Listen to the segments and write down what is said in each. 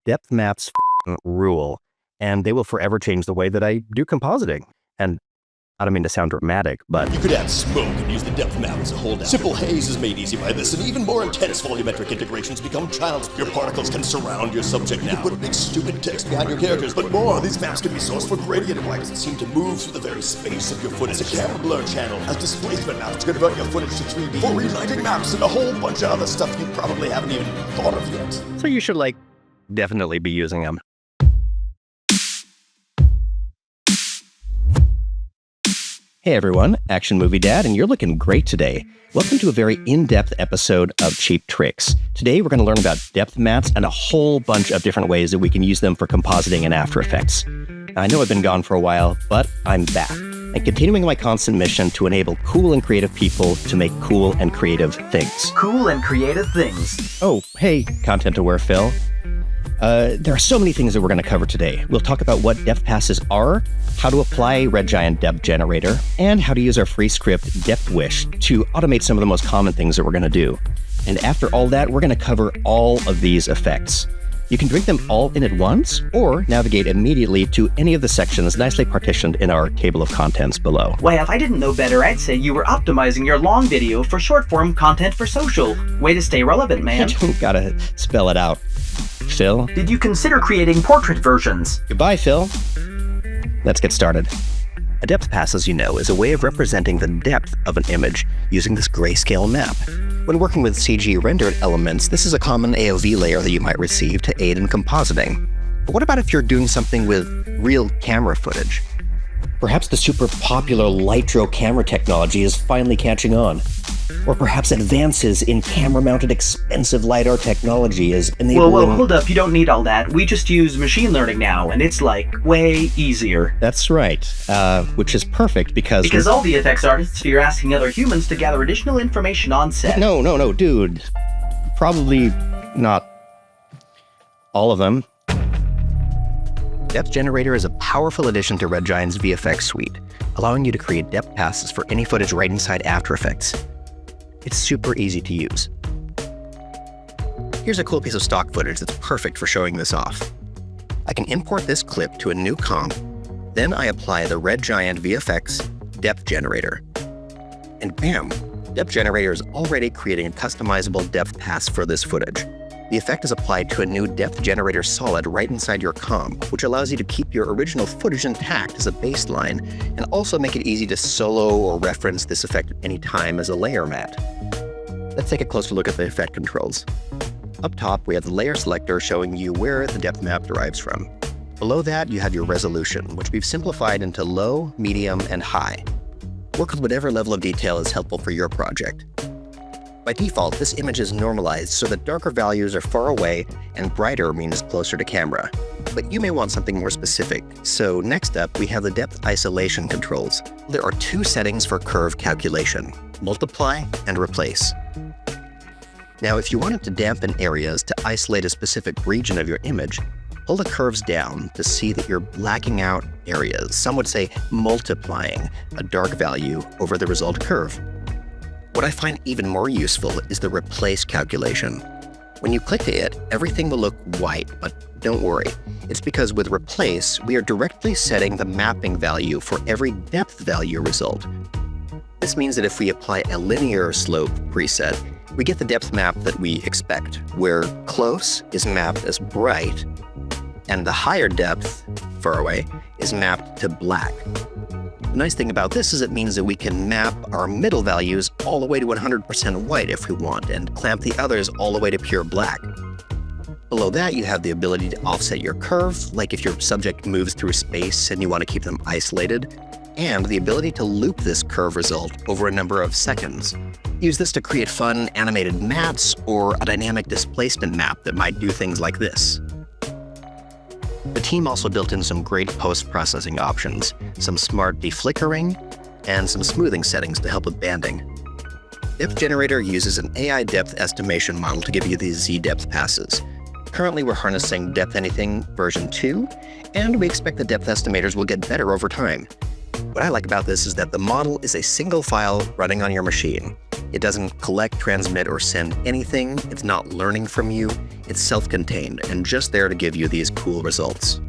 Depth maps rule, and they will forever change the way that I do compositing. And I don't mean to sound dramatic, but you could add smoke and use the depth map as a holdout. Simple haze is made easy by this, and even more intense volumetric integrations become child's play. Your particles can surround your subject now. You can put a big stupid text behind your characters, but more, these maps can be sourced for gradient light that seem to move through the very space of your footage. As a camera blur channel, as displacement maps to convert your footage to 3D, for relighting maps, and a whole bunch of other stuff you probably haven't even thought of yet. So you should, definitely be using them. Hey everyone, Action Movie Dad, and you're looking great today. Welcome to a very in-depth episode of Cheap Tricks. Today we're going to learn about depth maps and a whole bunch of different ways that we can use them for compositing in After Effects. I know I've been gone for a while, but I'm back, and continuing my constant mission to enable cool and creative people to make cool and creative things. Cool and creative things. Oh, hey, content-aware Phil. There are so many things that we're going to cover today. We'll talk about what depth passes are, how to apply Red Giant Depth Generator, and how to use our free script Depth Wish to automate some of the most common things that we're going to do. And after all that, we're going to cover all of these effects. You can drink them all in at once, or navigate immediately to any of the sections nicely partitioned in our table of contents below. Well, if I didn't know better, I'd say you were optimizing your long video for short-form content for social. Way to stay relevant, man. You don't gotta spell it out, Phil. Did you consider creating portrait versions? Goodbye, Phil. Let's get started. A depth pass, as you know, is a way of representing the depth of an image using this grayscale map. When working with CG rendered elements, this is a common AOV layer that you might receive to aid in compositing. But what about if you're doing something with real camera footage? Perhaps the super popular Lightro camera technology is finally catching on. Or perhaps advances in camera-mounted expensive LiDAR technology is enabling... Whoa, hold up, you don't need all that. We just use machine learning now, and it's way easier. That's right, which is perfect because... Because all the effects artists fear asking other humans to gather additional information on set. No, dude. Probably not all of them. Depth Generator is a powerful addition to Red Giant's VFX suite, allowing you to create depth passes for any footage right inside After Effects. It's super easy to use. Here's a cool piece of stock footage that's perfect for showing this off. I can import this clip to a new comp, then I apply the Red Giant VFX Depth Generator. And bam! Depth Generator is already creating a customizable depth pass for this footage. The effect is applied to a new Depth Generator solid right inside your comp, which allows you to keep your original footage intact as a baseline, and also make it easy to solo or reference this effect at any time as a layer mat. Let's take a closer look at the effect controls. Up top, we have the layer selector showing you where the depth map derives from. Below that, you have your resolution, which we've simplified into low, medium, and high. Work with whatever level of detail is helpful for your project. By default, this image is normalized so that darker values are far away and brighter means closer to camera. But you may want something more specific, so next up we have the depth isolation controls. There are two settings for curve calculation: multiply and replace. Now, if you wanted to dampen areas to isolate a specific region of your image, pull the curves down to see that you're blacking out areas. Some would say multiplying a dark value over the result curve. What I find even more useful is the replace calculation. When you click it, everything will look white, but don't worry. It's because with replace, we are directly setting the mapping value for every depth value result. This means that if we apply a linear slope preset, we get the depth map that we expect, where close is mapped as bright, and the higher depth, far away, is mapped to black. The nice thing about this is it means that we can map our middle values all the way to 100% white if we want, and clamp the others all the way to pure black. Below that, you have the ability to offset your curve, like if your subject moves through space and you want to keep them isolated, and the ability to loop this curve result over a number of seconds. Use this to create fun animated mats or a dynamic displacement map that might do things like this. The team also built in some great post-processing options, some smart deflickering, and some smoothing settings to help with banding. Depth Generator uses an AI depth estimation model to give you these Z-depth passes. Currently, we're harnessing Depth Anything version 2, and we expect the depth estimators will get better over time. What I like about this is that the model is a single file running on your machine. It doesn't collect, transmit, or send anything. It's not learning from you. It's self-contained and just there to give you these cool results.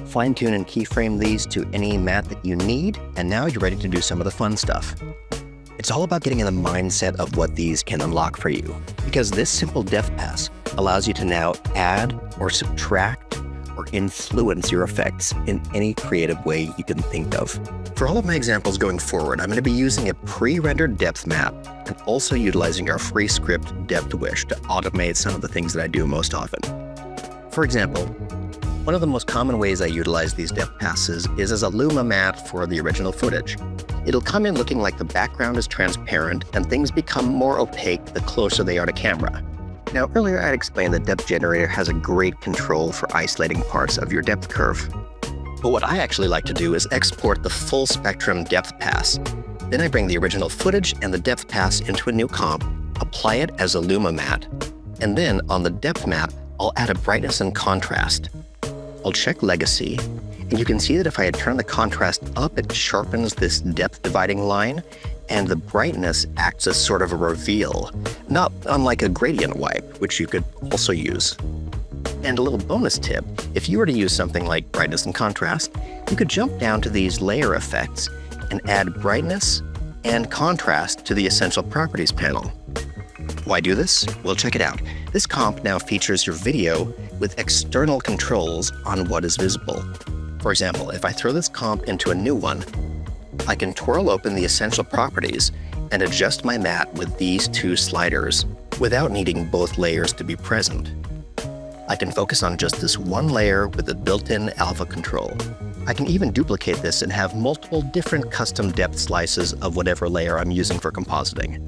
Fine-tune and keyframe these to any matte that you need, and now you're ready to do some of the fun stuff. It's all about getting in the mindset of what these can unlock for you, because this simple depth pass allows you to now add or subtract or influence your effects in any creative way you can think of. For all of my examples going forward, I'm going to be using a pre-rendered depth map and also utilizing our free script Depth Wish to automate some of the things that I do most often. For example, one of the most common ways I utilize these depth passes is as a Luma matte for the original footage. It'll come in looking like the background is transparent and things become more opaque the closer they are to camera. Now, earlier I had explained that Depth Generator has a great control for isolating parts of your depth curve. But what I actually like to do is export the full spectrum depth pass. Then I bring the original footage and the depth pass into a new comp, apply it as a Luma matte, and then on the depth map, I'll add a brightness and contrast. I'll check legacy, and you can see that if I had turned the contrast up, it sharpens this depth dividing line, and the brightness acts as sort of a reveal, not unlike a gradient wipe, which you could also use. And a little bonus tip, if you were to use something like brightness and contrast, you could jump down to these layer effects and add brightness and contrast to the Essential Properties panel. Why do this? Well, check it out. This comp now features your video with external controls on what is visible. For example, if I throw this comp into a new one, I can twirl open the Essential Properties and adjust my matte with these two sliders without needing both layers to be present. I can focus on just this one layer with the built-in alpha control. I can even duplicate this and have multiple different custom depth slices of whatever layer I'm using for compositing.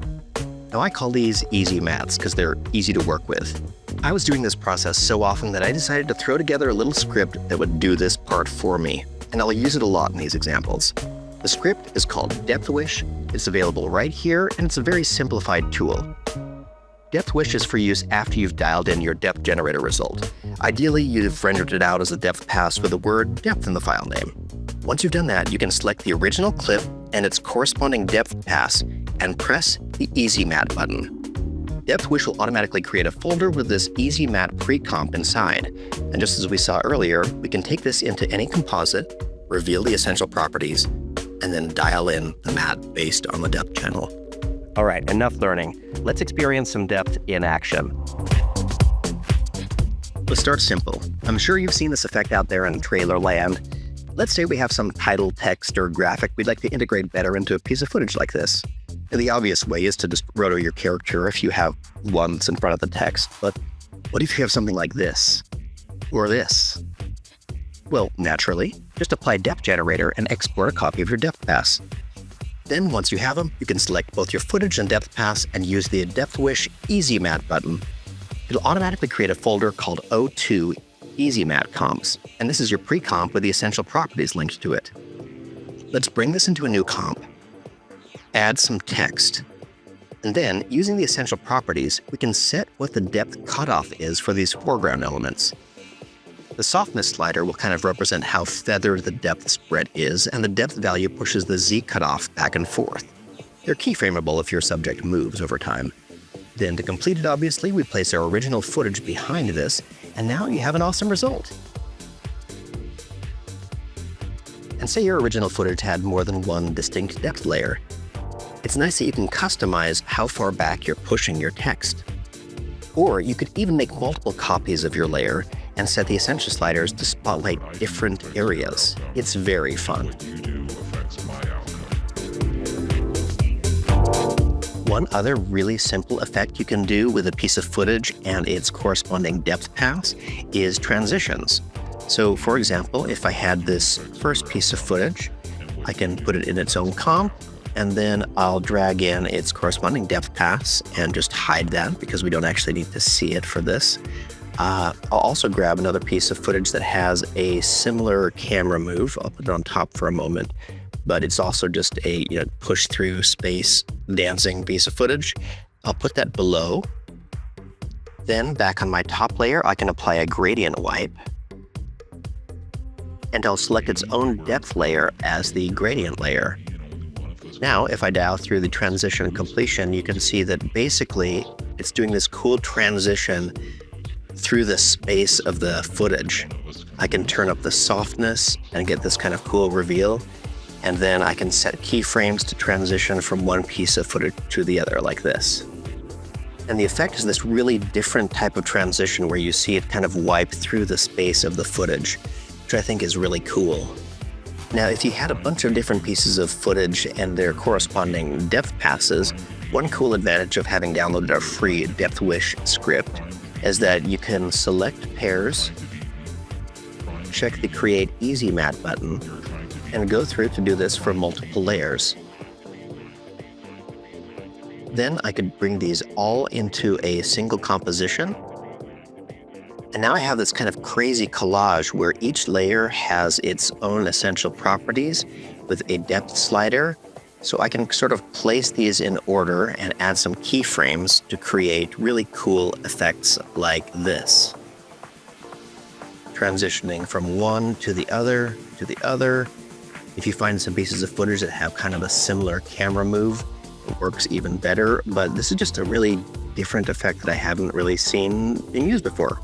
Now I call these easy mattes because they're easy to work with. I was doing this process so often that I decided to throw together a little script that would do this part for me, and I'll use it a lot in these examples. The script is called Depth Wish. It's available right here, and it's a very simplified tool. Depth Wish is for use after you've dialed in your depth generator result. Ideally, you've rendered it out as a depth pass with the word depth in the file name. Once you've done that, you can select the original clip and its corresponding depth pass and press the Easy Matte button. Depth Wish will automatically create a folder with this Easy Matte pre-comp inside. And just as we saw earlier, we can take this into any composite, reveal the essential properties, and then dial in the matte based on the depth channel. All right, enough learning. Let's experience some depth in action. Let's start simple. I'm sure you've seen this effect out there in trailer land. Let's say we have some title, text, or graphic we'd like to integrate better into a piece of footage like this. And the obvious way is to just roto your character if you have one that's in front of the text. But what if you have something like this? Or this? Well, naturally, just apply Depth Generator and export a copy of your depth pass. Then once you have them, you can select both your footage and depth pass and use the Depth Wish Easy Matte button. It'll automatically create a folder called O2 Easy Matte Comps, and this is your pre-comp with the essential properties linked to it. Let's bring this into a new comp, add some text, and then using the essential properties, we can set what the depth cutoff is for these foreground elements. The softness slider will kind of represent how feathered the depth spread is, and the depth value pushes the Z cutoff back and forth. They're keyframeable if your subject moves over time. Then to complete it, obviously, we place our original footage behind this, and now you have an awesome result. And say your original footage had more than one distinct depth layer. It's nice that you can customize how far back you're pushing your text. Or you could even make multiple copies of your layer and set the essential sliders to spotlight different areas. It's very fun. One other really simple effect you can do with a piece of footage and its corresponding depth pass is transitions. So for example, if I had this first piece of footage, I can put it in its own comp, and then I'll drag in its corresponding depth pass and just hide that because we don't actually need to see it for this. I'll also grab another piece of footage that has a similar camera move. I'll put it on top for a moment, but it's also just a push through space dancing piece of footage. I'll put that below. Then back on my top layer, I can apply a gradient wipe, and I'll select its own depth layer as the gradient layer. Now, if I dial through the transition completion, you can see that basically it's doing this cool transition through the space of the footage. I can turn up the softness and get this kind of cool reveal. And then I can set keyframes to transition from one piece of footage to the other like this. And the effect is this really different type of transition where you see it kind of wipe through the space of the footage, which I think is really cool. Now, if you had a bunch of different pieces of footage and their corresponding depth passes, one cool advantage of having downloaded a free depth wish script is that you can select pairs, check the Create Easy Matte button, and go through to do this for multiple layers. Then I could bring these all into a single composition. And now I have this kind of crazy collage where each layer has its own essential properties with a depth slider. So I can sort of place these in order and add some keyframes to create really cool effects like this. Transitioning from one to the other, to the other. If you find some pieces of footage that have kind of a similar camera move, it works even better. But this is just a really different effect that I haven't really seen being used before.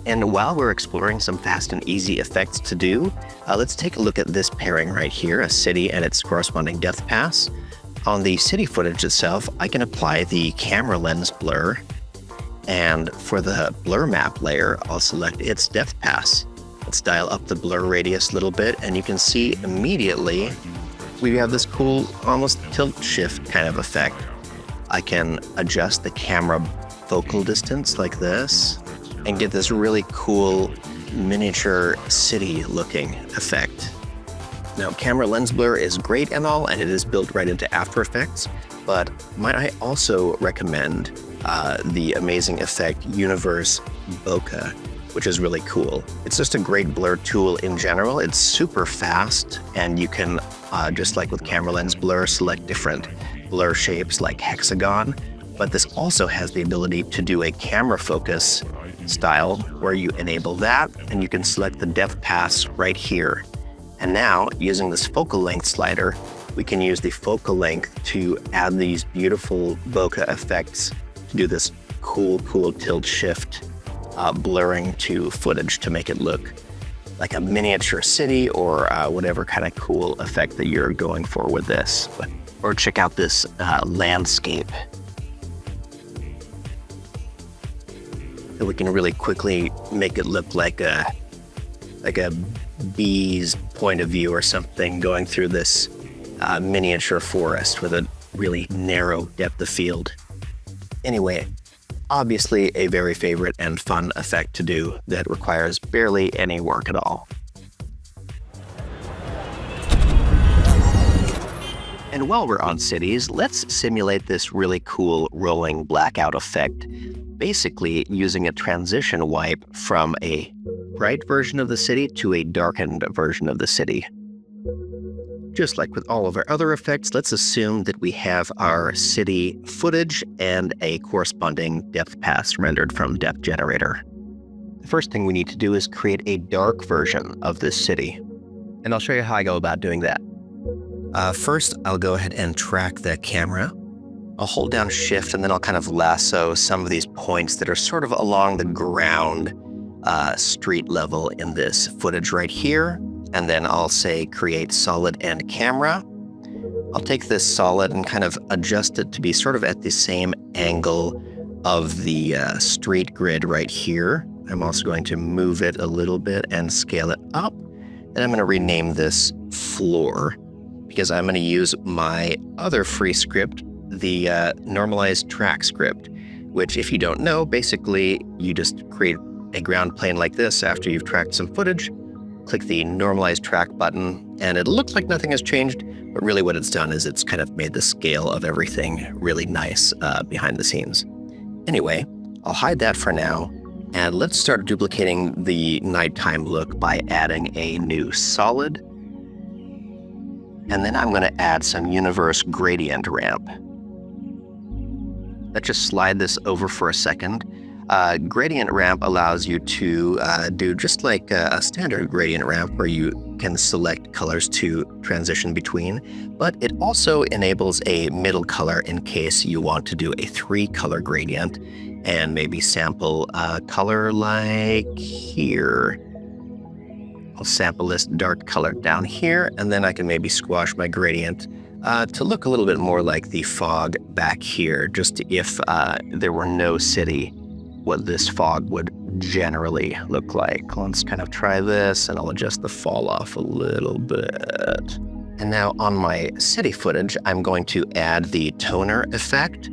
And while we're exploring some fast and easy effects to do, let's take a look at this pairing right here, a city and its corresponding depth pass. On the city footage itself, I can apply the camera lens blur. And for the blur map layer, I'll select its depth pass. Let's dial up the blur radius a little bit, and you can see immediately we have this cool, almost tilt shift kind of effect. I can adjust the camera focal distance like this and get this really cool miniature city looking effect. Now, camera lens blur is great and all, and it is built right into After Effects, but might I also recommend the amazing effect Universe Bokeh, which is really cool. It's just a great blur tool in general. It's super fast, and you can, just like with camera lens blur, select different blur shapes like hexagon, but this also has the ability to do a camera focus style where you enable that, and you can select the depth pass right here. And now, using this focal length slider, we can use the focal length to add these beautiful bokeh effects to do this cool tilt shift blurring to footage to make it look like a miniature city or whatever kind of cool effect that you're going for with this. Or check out this landscape. So we can really quickly make it look like a bee's point of view or something going through this miniature forest with a really narrow depth of field. Anyway, obviously a very favorite and fun effect to do that requires barely any work at all. And while we're on cities, let's simulate this really cool rolling blackout effect, basically using a transition wipe from a bright version of the city to a darkened version of the city. Just like with all of our other effects, let's assume that we have our city footage and a corresponding depth pass rendered from Depth Generator. The first thing we need to do is create a dark version of this city. And I'll show you how I go about doing that. First, I'll go ahead and track the camera. I'll hold down Shift, and then I'll kind of lasso some of these points that are sort of along the ground street level in this footage right here. And then I'll say create solid and camera. I'll take this solid and kind of adjust it to be sort of at the same angle of the street grid right here. I'm also going to move it a little bit and scale it up. And I'm going to rename this floor because I'm going to use my other free script, the normalized track script, which if you don't know, basically you just create a ground plane like this after you've tracked some footage, click the normalized track button, and it looks like nothing has changed, but really what it's done is it's kind of made the scale of everything really nice behind the scenes. Anyway, I'll hide that for now, and let's start duplicating the nighttime look by adding a new solid. And then I'm going to add some universe gradient ramp. Let's just slide this over for a second. Gradient ramp allows you to do just like a standard gradient ramp where you can select colors to transition between, but it also enables a middle color in case you want to do a 3-color gradient and maybe sample a color like here. I'll sample this dark color down here, and then I can maybe squash my gradient to look a little bit more like the fog back here, just if there were no city, what this fog would generally look like. Let's kind of try this, and I'll adjust the fall off a little bit. And now on my city footage, I'm going to add the toner effect,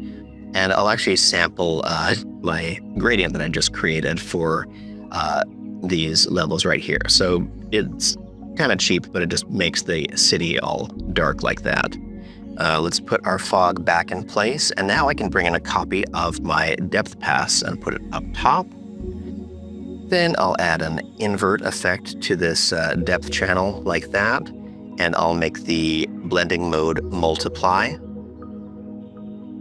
and I'll actually sample my gradient that I just created for these levels right here. So it's kind of cheap, but it just makes the city all dark like that. Let's put our fog back in place, and now I can bring in a copy of my depth pass and put it up top. Then I'll add an invert effect to this depth channel like that, and I'll make the blending mode multiply.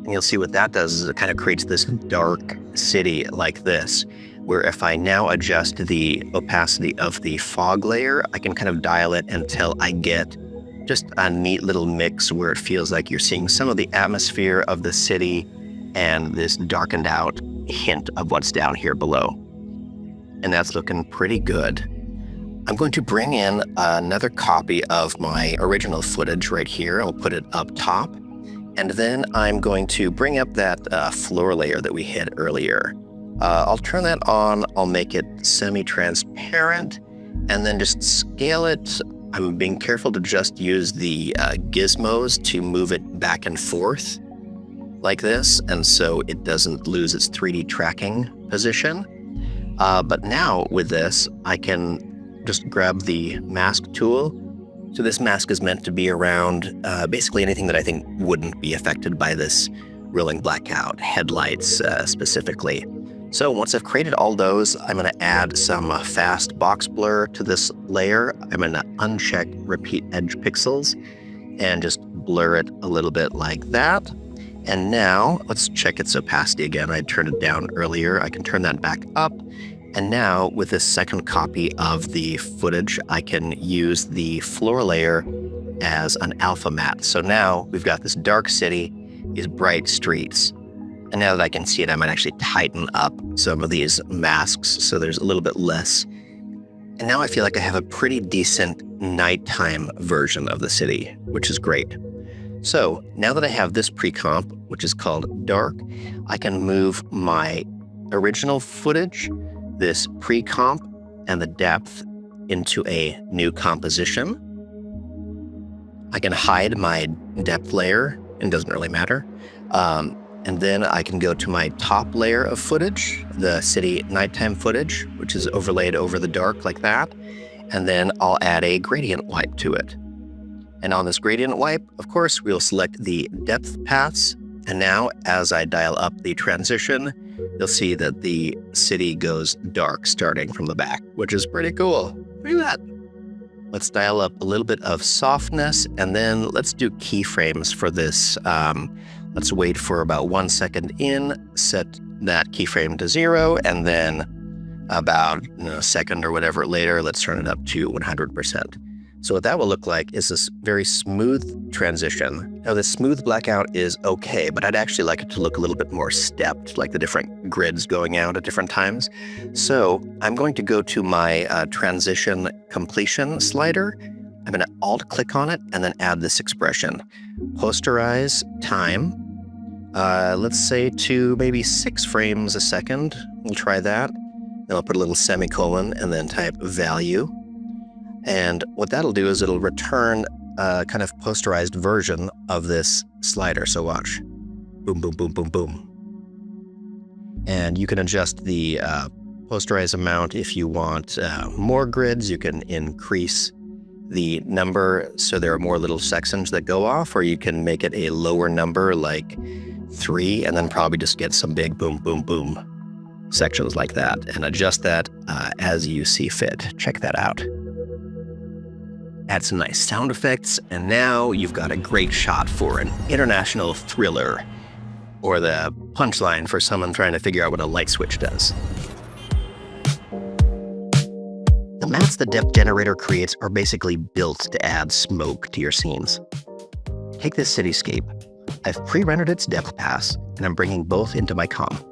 And you'll see what that does is it kind of creates this dark city like this, where if I now adjust the opacity of the fog layer, I can kind of dial it until I get just a neat little mix where it feels like you're seeing some of the atmosphere of the city and this darkened out hint of what's down here below. And that's looking pretty good. I'm going to bring in another copy of my original footage right here. I'll put it up top. And then I'm going to bring up that floor layer that we hit earlier. I'll turn that on, I'll make it semi-transparent, and then just scale it. I'm being careful to just use the gizmos to move it back and forth like this, and so it doesn't lose its 3D tracking position. But now with this, I can just grab the mask tool. So this mask is meant to be around basically anything that I think wouldn't be affected by this rolling blackout, headlights specifically. So once I've created all those, I'm going to add some fast box blur to this layer. I'm going to uncheck repeat edge pixels and just blur it a little bit like that. And now let's check its opacity again. I turned it down earlier. I can turn that back up. And now with this second copy of the footage, I can use the floor layer as an alpha matte. So now we've got this dark city, these bright streets. And now that I can see it, I might actually tighten up some of these masks so there's a little bit less. And now I feel like I have a pretty decent nighttime version of the city, which is great. So now that I have this pre-comp, which is called dark, I can move my original footage, this pre-comp, and the depth into a new composition. I can hide my depth layer, it doesn't really matter. And then I can go to my top layer of footage, the city nighttime footage, which is overlaid over the dark like that. And then I'll add a gradient wipe to it. And on this gradient wipe, of course, we'll select the depth paths. And now as I dial up the transition, you'll see that the city goes dark starting from the back, which is pretty cool. Look at that. Let's dial up a little bit of softness, and then let's do keyframes for this. Let's wait for about 1 second in, set that keyframe to 0, and then about a second or whatever later, let's turn it up to 100%. So what that will look like is this very smooth transition. Now the smooth blackout is okay, but I'd actually like it to look a little bit more stepped, like the different grids going out at different times. So I'm going to go to my transition completion slider. I'm going to alt-click on it and then add this expression. Posterize time, let's say to maybe 6 frames a second. We'll try that. Then I'll put a little semicolon and then type value. And what that'll do is it'll return a kind of posterized version of this slider. So watch. Boom, boom, boom, boom, boom. And you can adjust the posterize amount if you want more grids. You can increase the number so there are more little sections that go off, or you can make it a lower number like 3 and then probably just get some big boom, boom, boom sections like that and adjust that as you see fit. Check that out. Add some nice sound effects, and now you've got a great shot for an international thriller or the punchline for someone trying to figure out what a light switch does. The mattes the depth generator creates are basically built to add smoke to your scenes. Take this cityscape. I've pre-rendered its depth pass, and I'm bringing both into my comp.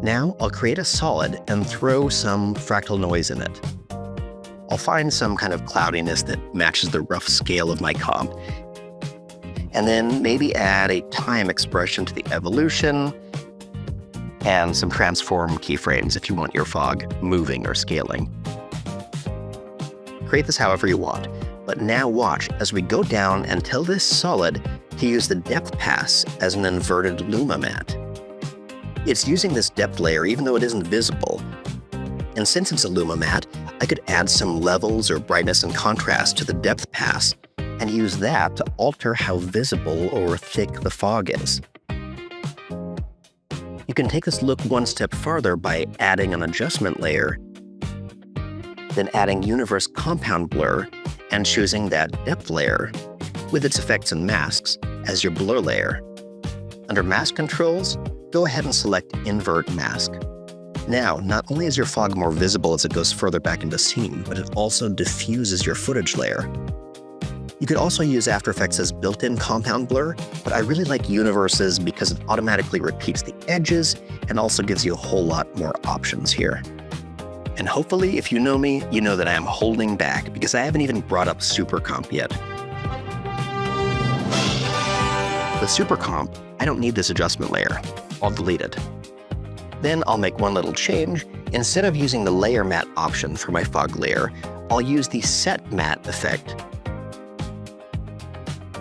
Now I'll create a solid and throw some fractal noise in it. I'll find some kind of cloudiness that matches the rough scale of my comp, and then maybe add a time expression to the evolution, and some transform keyframes if you want your fog moving or scaling. Create this however you want, but now watch as we go down and tell this solid to use the depth pass as an inverted luma matte. It's using this depth layer even though it isn't visible. And since it's a luma matte, I could add some levels or brightness and contrast to the depth pass and use that to alter how visible or thick the fog is. You can take this look one step farther by adding an adjustment layer, then adding universe compound blur and choosing that depth layer with its effects and masks as your blur layer. Under mask controls, go ahead and select invert mask. Now, not only is your fog more visible as it goes further back into scene, but it also diffuses your footage layer. You could also use After Effects' built-in compound blur, but I really like Universe's because it automatically repeats the edges and also gives you a whole lot more options here. And hopefully, if you know me, you know that I am holding back because I haven't even brought up Super Comp yet. With Super Comp, I don't need this adjustment layer. I'll delete it. Then I'll make one little change. Instead of using the layer matte option for my fog layer, I'll use the set matte effect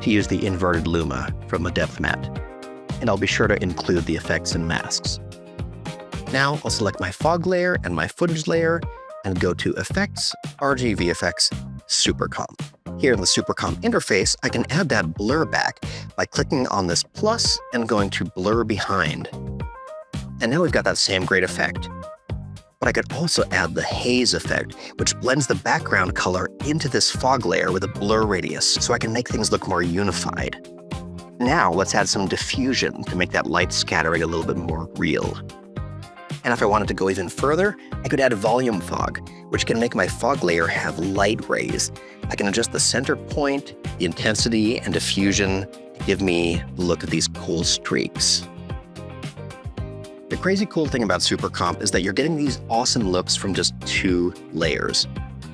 to use the inverted luma from the depth matte. And I'll be sure to include the effects and masks. Now I'll select my fog layer and my footage layer and go to Effects, RG VFX, Super Comp. Here in the Super Comp interface, I can add that blur back by clicking on this plus and going to Blur Behind. And now we've got that same great effect. But I could also add the haze effect, which blends the background color into this fog layer with a blur radius, so I can make things look more unified. Now let's add some diffusion to make that light scattering a little bit more real. And if I wanted to go even further, I could add a volume fog, which can make my fog layer have light rays. I can adjust the center point, the intensity, and diffusion to give me the look of these cool streaks. The crazy cool thing about Super Comp is that you're getting these awesome looks from just 2 layers.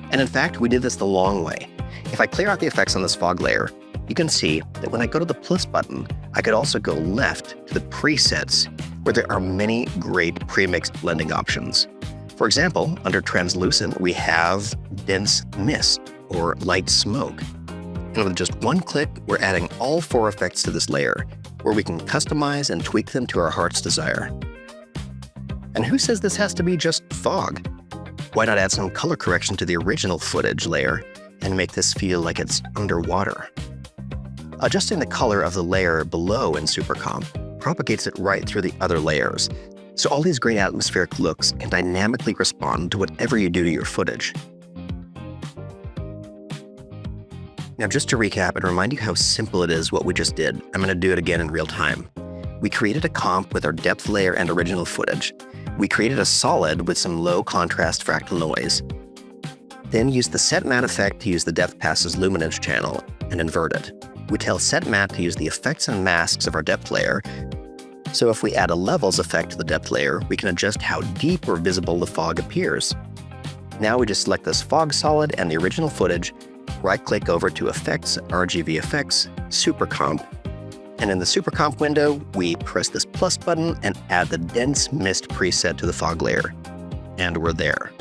And in fact, we did this the long way. If I clear out the effects on this fog layer, you can see that when I go to the plus button, I could also go left to the presets, where there are many great pre-mixed blending options. For example, under translucent, we have dense mist or light smoke. And with just one click, we're adding all 4 effects to this layer, where we can customize and tweak them to our heart's desire. And who says this has to be just fog? Why not add some color correction to the original footage layer and make this feel like it's underwater? Adjusting the color of the layer below in Super Comp propagates it right through the other layers, so all these great atmospheric looks can dynamically respond to whatever you do to your footage. Now, just to recap and remind you how simple it is what we just did, I'm going to do it again in real time. We created a comp with our depth layer and original footage. We created a solid with some low contrast fractal noise. Then used the set matte effect to use the depth pass's luminance channel and invert it. We tell set matte to use the effects and masks of our depth layer. So if we add a levels effect to the depth layer, we can adjust how deep or visible the fog appears. Now we just select this fog solid and the original footage, right-click over to Effects, RG VFX, Super Comp, and in the Super Comp window, we press this plus button and add the dense mist preset to the fog layer. And we're there.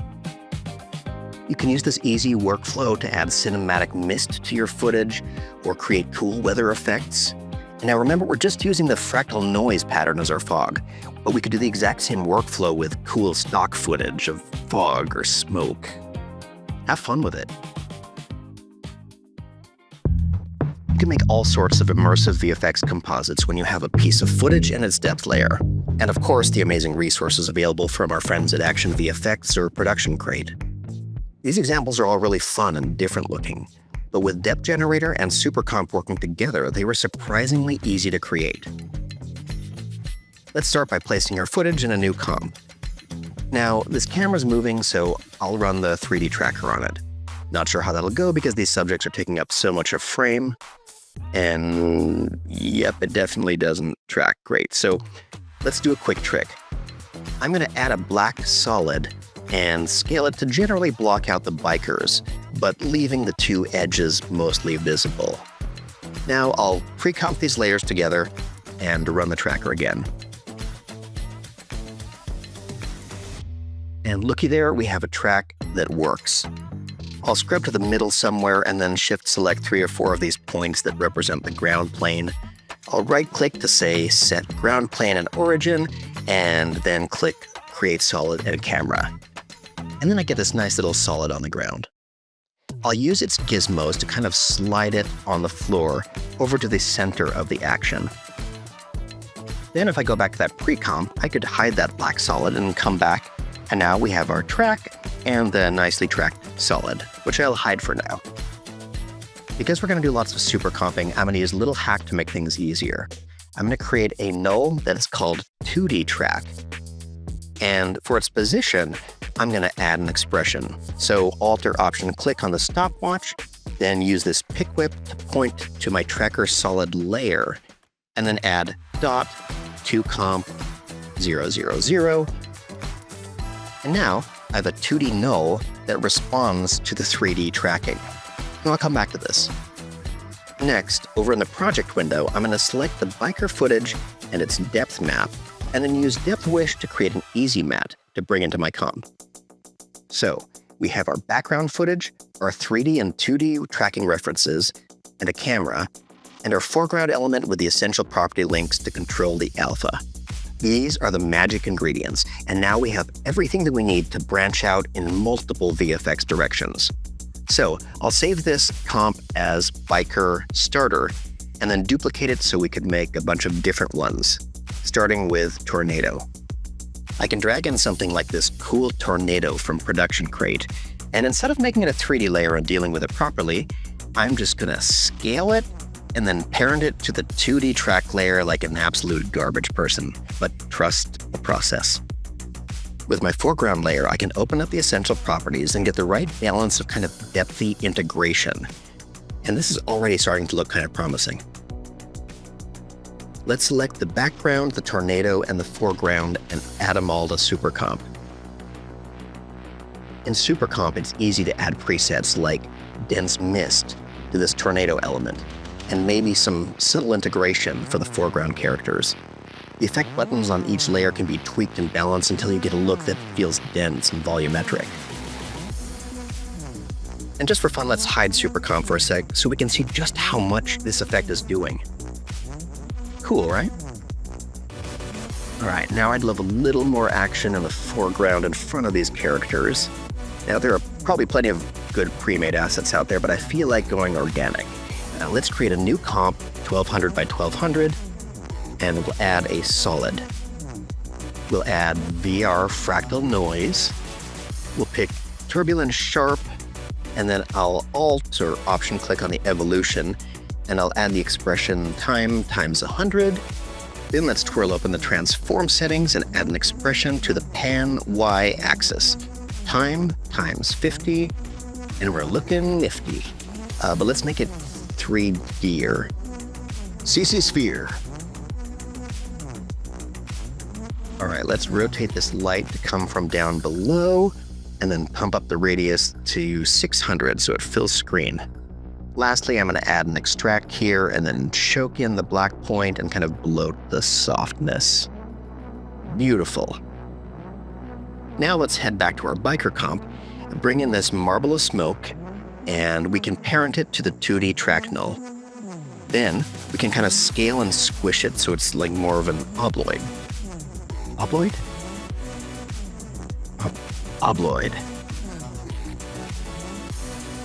You can use this easy workflow to add cinematic mist to your footage or create cool weather effects. And now remember, we're just using the fractal noise pattern as our fog, but we could do the exact same workflow with cool stock footage of fog or smoke. Have fun with it. You can make all sorts of immersive VFX composites when you have a piece of footage and its depth layer. And of course, the amazing resources available from our friends at Action VFX or Production Crate. These examples are all really fun and different looking, but with Depth Generator and Super Comp working together, they were surprisingly easy to create. Let's start by placing our footage in a new comp. Now, this camera's moving, so I'll run the 3D tracker on it. Not sure how that'll go because these subjects are taking up so much of frame. And yep, it definitely doesn't track great. So let's do a quick trick. I'm going to add a black solid and scale it to generally block out the bikers, but leaving the two edges mostly visible. Now I'll pre-comp these layers together and run the tracker again. And looky there, we have a track that works. I'll scrub to the middle somewhere and then shift select 3 or 4 of these points that represent the ground plane. I'll right-click to say Set Ground Plane and Origin, and then click Create Solid and Camera. And then I get this nice little solid on the ground. I'll use its gizmos to kind of slide it on the floor over to the center of the action. Then if I go back to that pre-comp, I could hide that black solid and come back, and now we have our track and the nicely tracked solid, which I'll hide for now. Because we're going to do lots of super comping, I'm going to use a little hack to make things easier. I'm going to create a null that is called 2D track. And for its position, I'm going to add an expression. So Alt-Option-click on the stopwatch, then use this pick whip to point to my tracker solid layer, and then add dot 2comp000. And now I have a 2D null that responds to the 3D tracking. And I'll come back to this. Next, over in the project window, I'm going to select the biker footage and its depth map, and then use depth wish to create an easy mat to bring into my comp. So we have our background footage, our 3D and 2D tracking references, and a camera, and our foreground element with the essential property links to control the alpha. These are the magic ingredients, and now we have everything that we need to branch out in multiple VFX directions. So I'll save this comp as biker starter, and then duplicate it so we could make a bunch of different ones, starting with tornado. I can drag in something like this cool tornado from Production Crate, and instead of making it a 3D layer and dealing with it properly, I'm just gonna scale it and then parent it to the 2D track layer like an absolute garbage person, but trust the process. With my foreground layer, I can open up the essential properties and get the right balance of kind of depthy integration. And this is already starting to look kind of promising. Let's select the background, the tornado, and the foreground and add them all to Super Comp. In Super Comp, it's easy to add presets like dense mist to this tornado element, and maybe some subtle integration for the foreground characters. The effect buttons on each layer can be tweaked and balanced until you get a look that feels dense and volumetric. And just for fun, let's hide Super Comp for a sec so we can see just how much this effect is doing. Cool, right? All right, now I'd love a little more action in the foreground in front of these characters. Now, there are probably plenty of good pre-made assets out there, but I feel like going organic. Now, let's create a new comp, 1200 by 1200, and we'll add a solid. We'll add VR fractal noise. We'll pick turbulent sharp, and then I'll Alt or Option click on the evolution, and I'll add the expression time times 100. Then let's twirl open the transform settings and add an expression to the pan Y axis. Time times 50, and we're looking nifty. But let's make it 3D'er. CC Sphere. All right, let's rotate this light to come from down below, and then pump up the radius to 600 so it fills screen. Lastly, I'm going to add an extract here and then choke in the black point and kind of bloat the softness. Beautiful. Now let's head back to our biker comp, bring in this marble of smoke, and we can parent it to the 2D track null. Then we can kind of scale and squish it so it's like more of an obloid. Obloid? Obloid.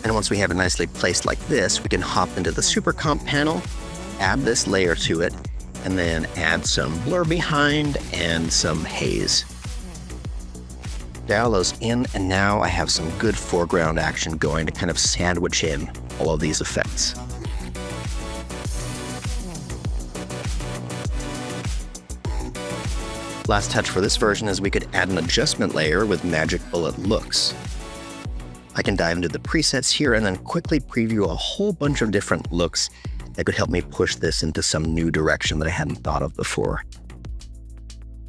And once we have it nicely placed like this, we can hop into the Super Comp panel, add this layer to it, and then add some blur behind and some haze. Dial those in, and now I have some good foreground action going to kind of sandwich in all of these effects. Last touch for this version is we could add an adjustment layer with Magic Bullet looks. I can dive into the presets here and then quickly preview a whole bunch of different looks that could help me push this into some new direction that I hadn't thought of before.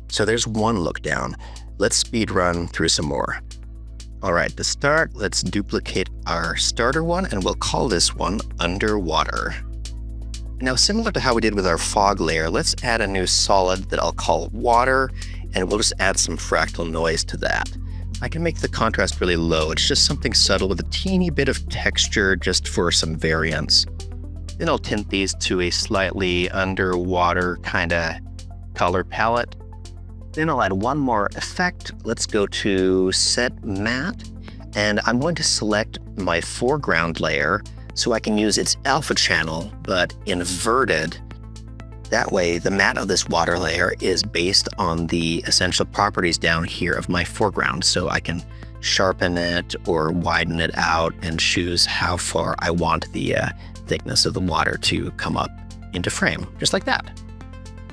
So there's one look down. Let's speed run through some more. All right, to start, let's duplicate our starter one and we'll call this one Underwater. Now, similar to how we did with our fog layer, let's add a new solid that I'll call Water, and we'll just add some fractal noise to that. I can make the contrast really low. It's just something subtle with a teeny bit of texture just for some variance. Then I'll tint these to a slightly underwater kind of color palette. Then I'll add one more effect. Let's go to Set Matte, and I'm going to select my foreground layer so I can use its alpha channel, but inverted. That way, the matte of this water layer is based on the essential properties down here of my foreground, so I can sharpen it or widen it out and choose how far I want the thickness of the water to come up into frame, just like that.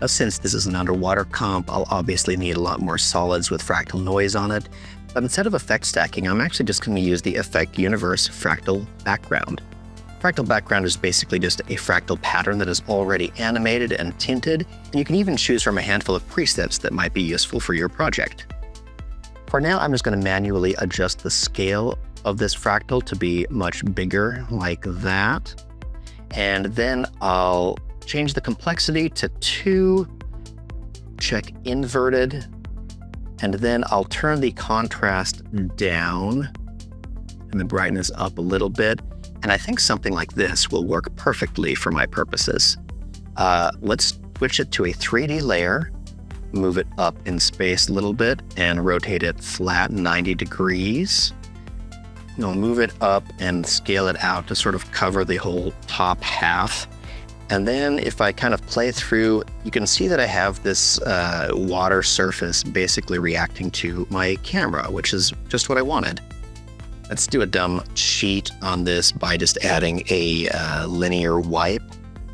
Now, since this is an underwater comp, I'll obviously need a lot more solids with fractal noise on it, but instead of effect stacking, I'm actually just going to use the Effect Universe Fractal Background. Fractal background is basically just a fractal pattern that is already animated and tinted, and you can even choose from a handful of presets that might be useful for your project. For now, I'm just going to manually adjust the scale of this fractal to be much bigger, like that. And then I'll change the complexity to 2, check inverted, and then I'll turn the contrast down and the brightness up a little bit. And I think something like this will work perfectly for my purposes. Let's switch it to a 3D layer, move it up in space a little bit, and rotate it flat 90 degrees. I'll move it up and scale it out to sort of cover the whole top half. And then if I kind of play through, you can see that I have this water surface basically reacting to my camera, which is just what I wanted. Let's do a dumb cheat on this by just adding a linear wipe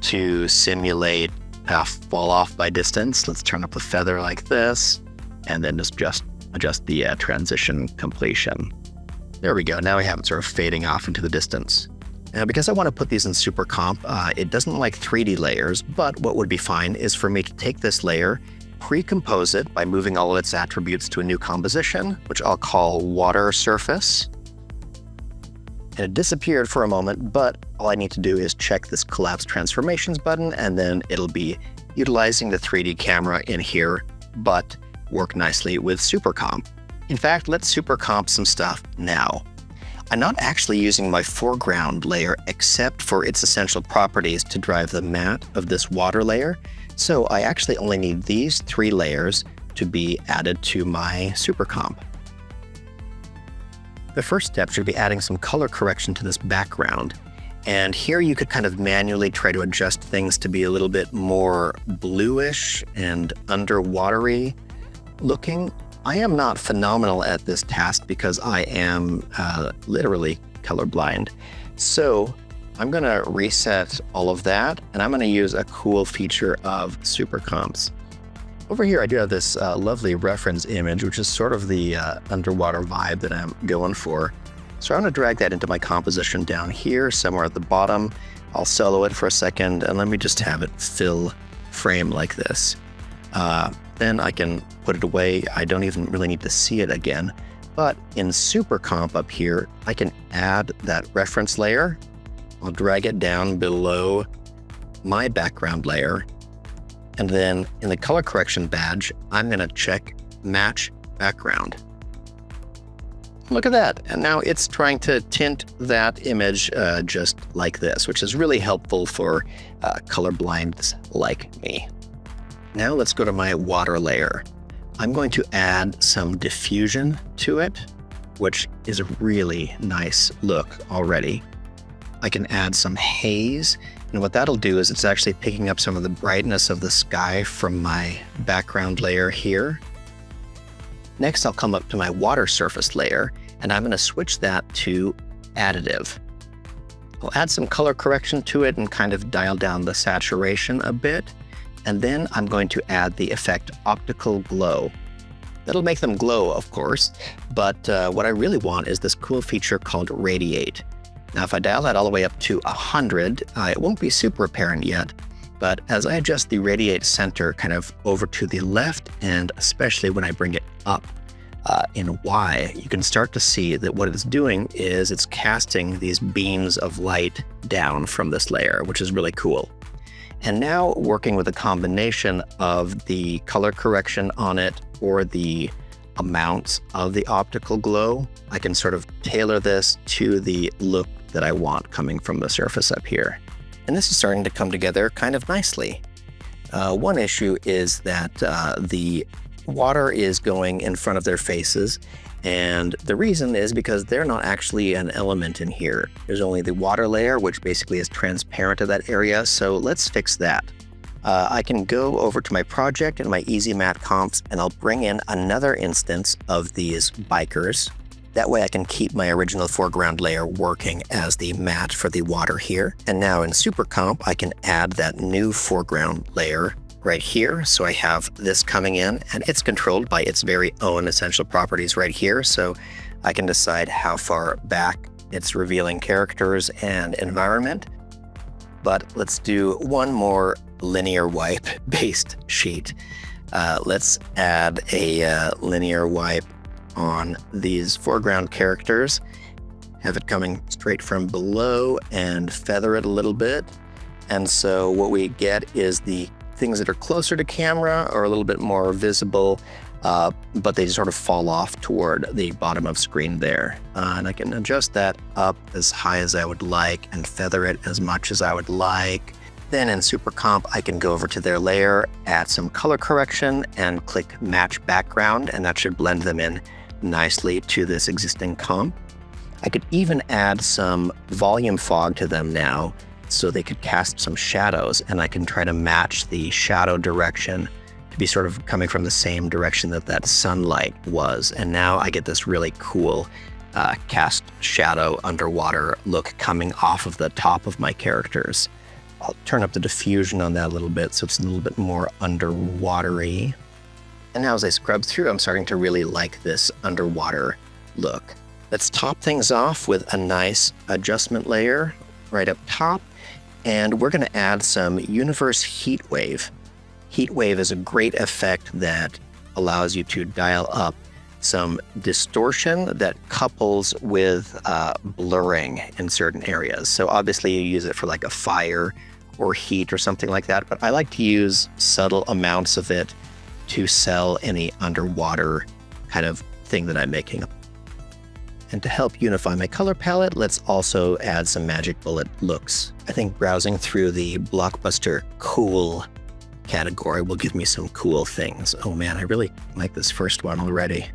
to simulate fall off by distance. Let's turn up the feather like this, and then just adjust the transition completion. There we go. Now we have it sort of fading off into the distance. Now, because I want to put these in Super Comp, it doesn't like 3D layers, but what would be fine is for me to take this layer, pre-compose it by moving all of its attributes to a new composition, which I'll call Water Surface. And it disappeared for a moment, but all I need to do is check this Collapse Transformations button, and then it'll be utilizing the 3D camera in here, but work nicely with Super Comp. In fact, let's Super Comp some stuff now. I'm not actually using my foreground layer except for its essential properties to drive the matte of this water layer, so I actually only need these 3 layers to be added to my Super Comp. The first step should be adding some color correction to this background. And here you could kind of manually try to adjust things to be a little bit more bluish and underwatery looking. I am not phenomenal at this task because I am literally colorblind. So I'm going to reset all of that, and I'm going to use a cool feature of Super Comps. Over here, I do have this lovely reference image, which is sort of the underwater vibe that I'm going for. So I'm going to drag that into my composition down here, somewhere at the bottom. I'll solo it for a second, and let me just have it fill frame like this. Then I can put it away. I don't even really need to see it again. But in Super Comp up here, I can add that reference layer. I'll drag it down below my background layer. And then in the color correction badge, I'm going to check Match Background. Look at that. And now it's trying to tint that image just like this, which is really helpful for colorblinds like me. Now let's go to my water layer. I'm going to add some diffusion to it, which is a really nice look already. I can add some haze, and what that'll do is it's actually picking up some of the brightness of the sky from my background layer here. Next, I'll come up to my water surface layer, and I'm going to switch that to additive. I'll add some color correction to it and kind of dial down the saturation a bit. And then I'm going to add the effect Optical Glow. That'll make them glow, of course, but what I really want is this cool feature called Radiate. Now, if I dial that all the way up to 100, it won't be super apparent yet, but as I adjust the Radiate center kind of over to the left, and especially when I bring it up in Y, you can start to see that what it's doing is it's casting these beams of light down from this layer, which is really cool. And now working with a combination of the color correction on it or the amounts of the optical glow, I can sort of tailor this to the look that I want coming from the surface up here. And this is starting to come together kind of nicely. One issue is that the water is going in front of their faces, and the reason is because they're not actually an element in here. There's only the water layer, which basically is transparent to that area, so let's fix that. I can go over to my project and my Easy Matte comps, and I'll bring in another instance of these bikers. That way I can keep my original foreground layer working as the matte for the water here. And now in Super Comp, I can add that new foreground layer right here. So I have this coming in, and it's controlled by its very own essential properties right here. So I can decide how far back it's revealing characters and environment. But let's do one more linear wipe based sheet. Let's add a linear wipe on these foreground characters, have it coming straight from below and feather it a little bit. And so what we get is the things that are closer to camera are a little bit more visible, but they sort of fall off toward the bottom of screen there. And I can adjust that up as high as I would like and feather it as much as I would like. Then in Super Comp, I can go over to their layer, add some color correction, and click Match Background, and that should blend them in nicely to this existing comp. I could even add some volume fog to them now, so they could cast some shadows, and I can try to match the shadow direction to be sort of coming from the same direction that that sunlight was. And now I get this really cool cast shadow underwater look coming off of the top of my characters. I'll turn up the diffusion on that a little bit so it's a little bit more underwatery. And now as I scrub through, I'm starting to really like this underwater look. Let's top things off with a nice adjustment layer right up top. And we're going to add some Universe Heat Wave. Heat Wave is a great effect that allows you to dial up some distortion that couples with blurring in certain areas. So obviously you use it for like a fire or heat or something like that, but I like to use subtle amounts of it to sell any underwater kind of thing that I'm making. And to help unify my color palette, let's also add some magic bullet looks. I think browsing through the Blockbuster Cool category will give me some cool things. Oh man, I really like this first one already.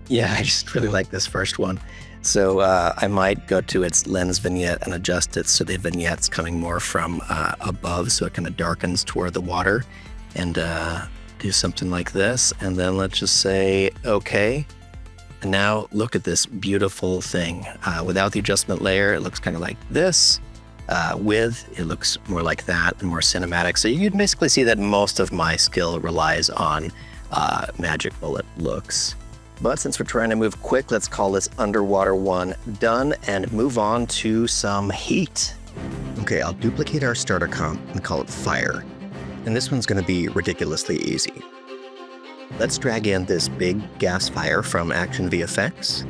Yeah, I just really like this first one. So I might go to its lens vignette and adjust it so the vignette's coming more from above, so it kind of darkens toward the water, and do something like this. And then let's just say, okay. And now look at this beautiful thing. Without the adjustment layer, it looks kind of like this. With, it looks more like that and more cinematic. So you can basically see that most of my skill relies on magic bullet looks. But since we're trying to move quick, let's call this Underwater 1 done and move on to some heat. Okay, I'll duplicate our starter comp and call it Fire. And this one's going to be ridiculously easy. Let's drag in this big gas fire from Action VFX.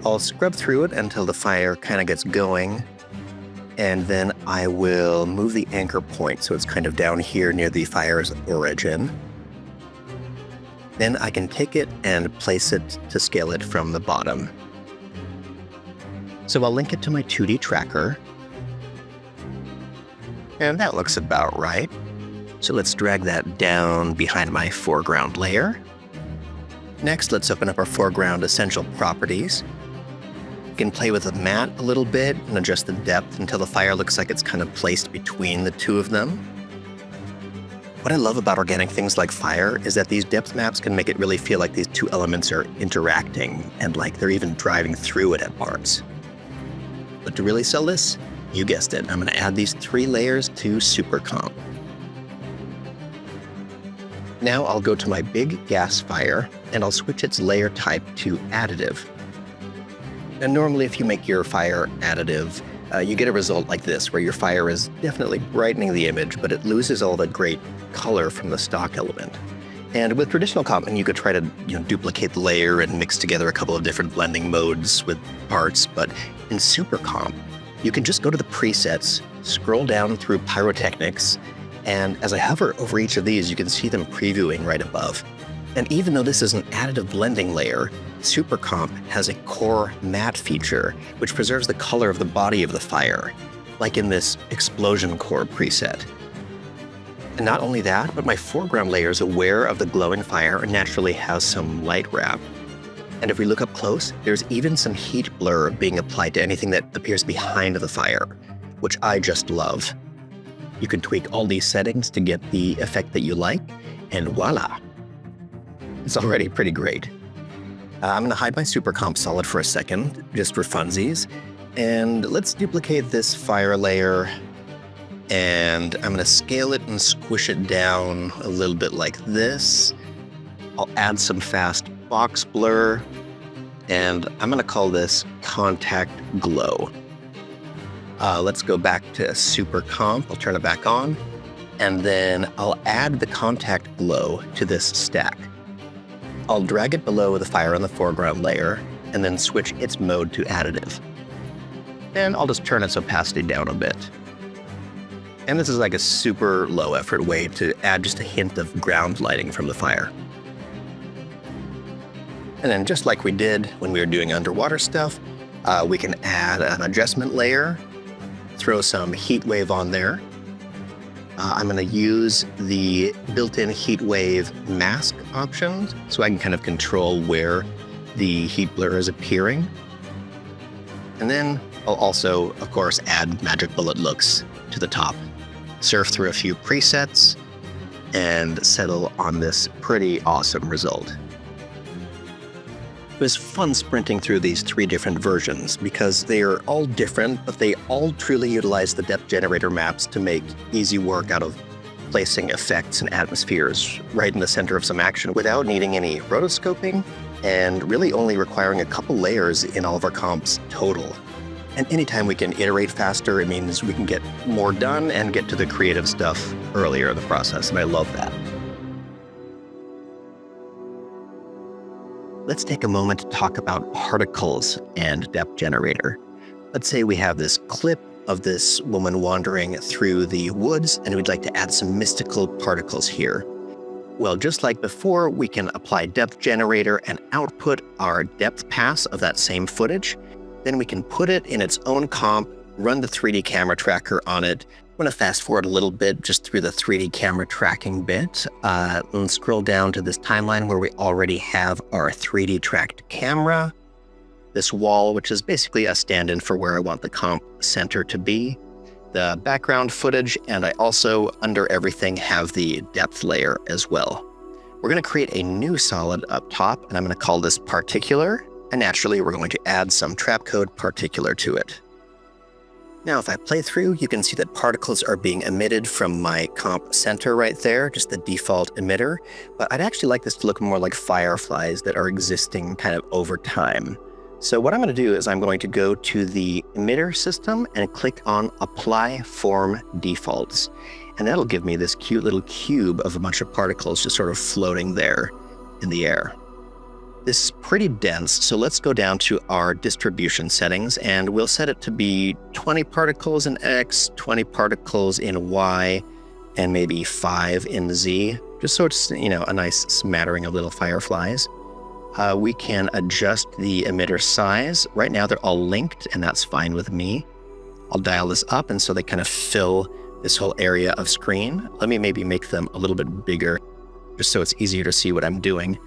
I'll scrub through it until the fire kind of gets going. And then I will move the anchor point so it's kind of down here near the fire's origin. Then I can take it and place it to scale it from the bottom. So I'll link it to my 2D tracker. And that looks about right. So let's drag that down behind my foreground layer. Next, let's open up our foreground essential properties. You can play with the matte a little bit and adjust the depth until the fire looks like it's kind of placed between the two of them. What I love about organic things like fire is that these depth maps can make it really feel like these two elements are interacting and like they're even driving through it at parts. But to really sell this, You guessed it, I'm going to add these 3 layers to Super Comp. Now I'll go to my big gas fire and I'll switch its layer type to additive. And normally if you make your fire additive, you get a result like this, where your fire is definitely brightening the image, but it loses all the great color from the stock element. And with traditional comp, you could try to duplicate the layer and mix together a couple of different blending modes with parts, but in Super Comp, you can just go to the presets, scroll down through pyrotechnics, and as I hover over each of these, you can see them previewing right above. And even though this is an additive blending layer, Super Comp has a core matte feature, which preserves the color of the body of the fire, like in this explosion core preset. And not only that, but my foreground layer is aware of the glowing fire and naturally has some light wrap. And if we look up close, there's even some heat blur being applied to anything that appears behind the fire, which I just love. You can tweak all these settings to get the effect that you like, and voila! It's already pretty great. I'm going to hide my Super Comp solid for a second, just for funsies, and let's duplicate this fire layer, and I'm going to scale it and squish it down a little bit like this. I'll add some fast box blur, and I'm going to call this Contact Glow. Let's go back to Super Comp. I'll turn it back on, and then I'll add the Contact Glow to this stack. I'll drag it below the fire on the foreground layer, and then switch its mode to additive. And I'll just turn its opacity down a bit. And this is like a super low effort way to add just a hint of ground lighting from the fire. And then just like we did when we were doing underwater stuff, we can add an adjustment layer, throw some heat wave on there. I'm going to use the built-in heat wave mask options so I can kind of control where the heat blur is appearing. And then I'll also, of course, add magic bullet looks to the top. Surf through a few presets and settle on this pretty awesome result. It was fun sprinting through these 3 different versions because they are all different, but they all truly utilize the depth generator maps to make easy work out of placing effects and atmospheres right in the center of some action without needing any rotoscoping and really only requiring a couple layers in all of our comps total. And anytime we can iterate faster, it means we can get more done and get to the creative stuff earlier in the process, and I love that. Let's take a moment to talk about particles and depth generator. Let's say we have this clip of this woman wandering through the woods, and we'd like to add some mystical particles here. Well, just like before, we can apply depth generator and output our depth pass of that same footage. Then we can put it in its own comp, run the 3D camera tracker on it. I'm going to fast forward a little bit just through the 3D camera tracking bit and scroll down to this timeline where we already have our 3D tracked camera, this wall, which is basically a stand-in for where I want the comp center to be, the background footage, and I also, under everything, have the depth layer as well. We're going to create a new solid up top, and I'm going to call this Particular, and naturally we're going to add some Trapcode Particular to it. Now, if I play through, you can see that particles are being emitted from my comp center right there, just the default emitter. But I'd actually like this to look more like fireflies that are existing kind of over time. So what I'm going to do is I'm going to go to the emitter system and click on Apply Form Defaults. And that'll give me this cute little cube of a bunch of particles just sort of floating there in the air. This is pretty dense, so let's go down to our distribution settings and we'll set it to be 20 particles in X, 20 particles in Y, and maybe 5 in Z, just so it's, a nice smattering of little fireflies. We can adjust the emitter size. Right now they're all linked, and that's fine with me. I'll dial this up, and so they kind of fill this whole area of screen. Let me maybe make them a little bit bigger, just so it's easier to see what I'm doing.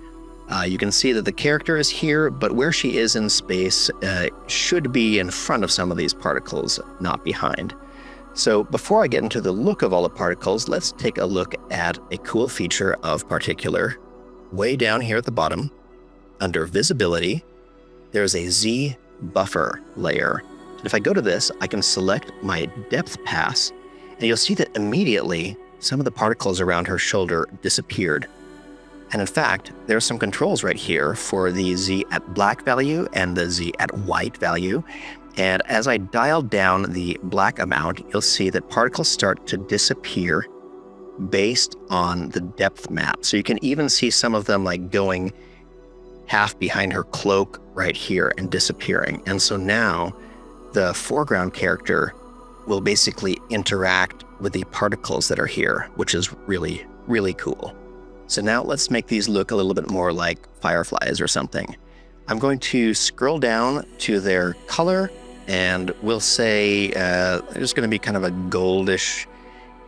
You can see that the character is here, but where she is in space should be in front of some of these particles, not behind. So before I get into the look of all the particles, let's take a look at a cool feature of Particular. Way down here at the bottom, under Visibility, there's a Z buffer layer. If I go to this, I can select my depth pass, and you'll see that immediately some of the particles around her shoulder disappeared. And in fact, there are some controls right here for the Z at black value and the Z at white value. And as I dial down the black amount, you'll see that particles start to disappear based on the depth map. So you can even see some of them like going half behind her cloak right here and disappearing. And so now the foreground character will basically interact with the particles that are here, which is really, really cool. So now let's make these look a little bit more like fireflies or something. I'm going to scroll down to their color, and we'll say there's going to be kind of a goldish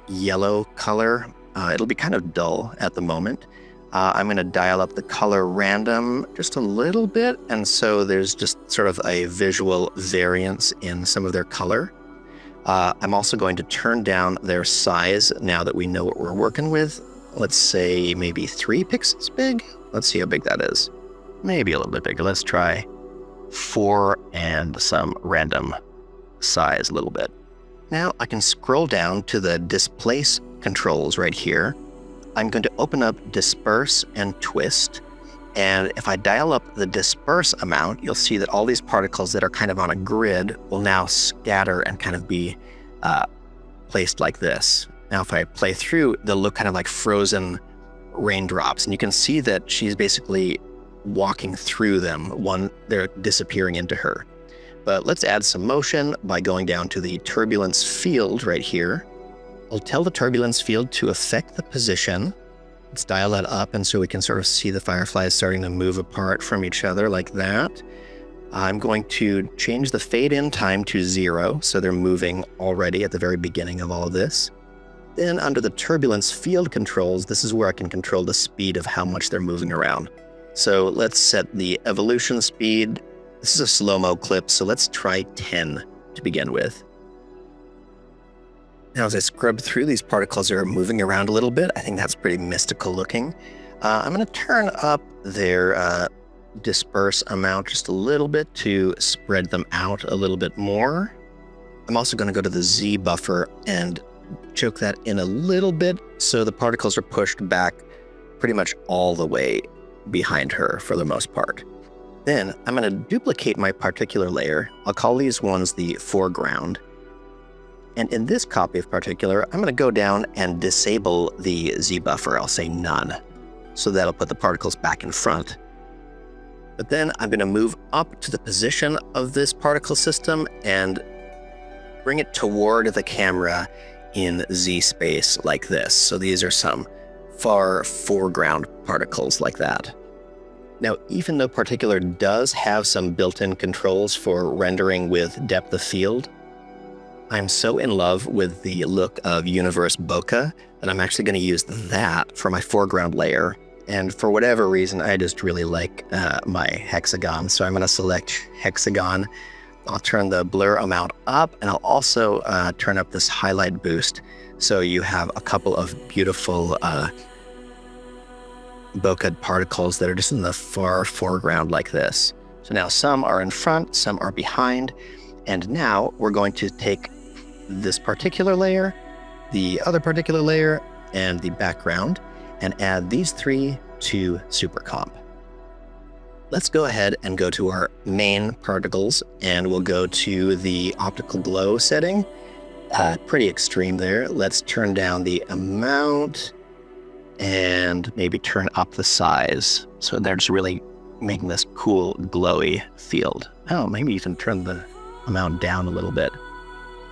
yellow color. It'll be kind of dull at the moment. I'm going to dial up the color random just a little bit, and so there's just sort of a visual variance in some of their color. I'm also going to turn down their size now that we know what we're working with. Let's say maybe 3 pixels big. Let's see how big that is. Maybe a little bit bigger. Let's try 4 and some random size a little bit. Now I can scroll down to the displace controls right here. I'm going to open up disperse and twist. And if I dial up the disperse amount, you'll see that all these particles that are kind of on a grid will now scatter and kind of be placed like this. Now, if I play through, they'll look kind of like frozen raindrops. And you can see that she's basically walking through them. They're disappearing into her. But let's add some motion by going down to the turbulence field right here. I'll tell the turbulence field to affect the position. Let's dial that up, and so we can sort of see the fireflies starting to move apart from each other like that. I'm going to change the fade in time to 0, so they're moving already at the very beginning of all of this. Then under the turbulence field controls, this is where I can control the speed of how much they're moving around. So let's set the evolution speed. This is a slow-mo clip, so let's try 10 to begin with. Now, as I scrub through, these particles are moving around a little bit. I think that's pretty mystical looking. I'm going to turn up their disperse amount just a little bit to spread them out a little bit more. I'm also going to go to the Z buffer and choke that in a little bit so the particles are pushed back pretty much all the way behind her for the most part. Then I'm going to duplicate my particular layer. I'll call these ones the foreground. And in this copy of particular, I'm going to go down and disable the Z buffer. I'll say none. So that'll put the particles back in front. But then I'm going to move up to the position of this particle system and bring it toward the camera in Z space like this. So these are some far foreground particles like that. Now, even though Particular does have some built-in controls for rendering with depth of field, I'm so in love with the look of Universe Bokeh that I'm actually going to use that for my foreground layer. And for whatever reason, I just really like my hexagon. So I'm going to select hexagon. I'll turn the blur amount up, and I'll also turn up this highlight boost. So you have a couple of beautiful bokeh particles that are just in the far foreground like this. So now some are in front, some are behind. And now we're going to take this particular layer, the other particular layer, and the background, and add these 3 to SuperComp. Let's go ahead and go to our main particles, and we'll go to the optical glow setting. Pretty extreme there. Let's turn down the amount and maybe turn up the size. So they're just really making this cool glowy field. Oh, maybe you can turn the amount down a little bit.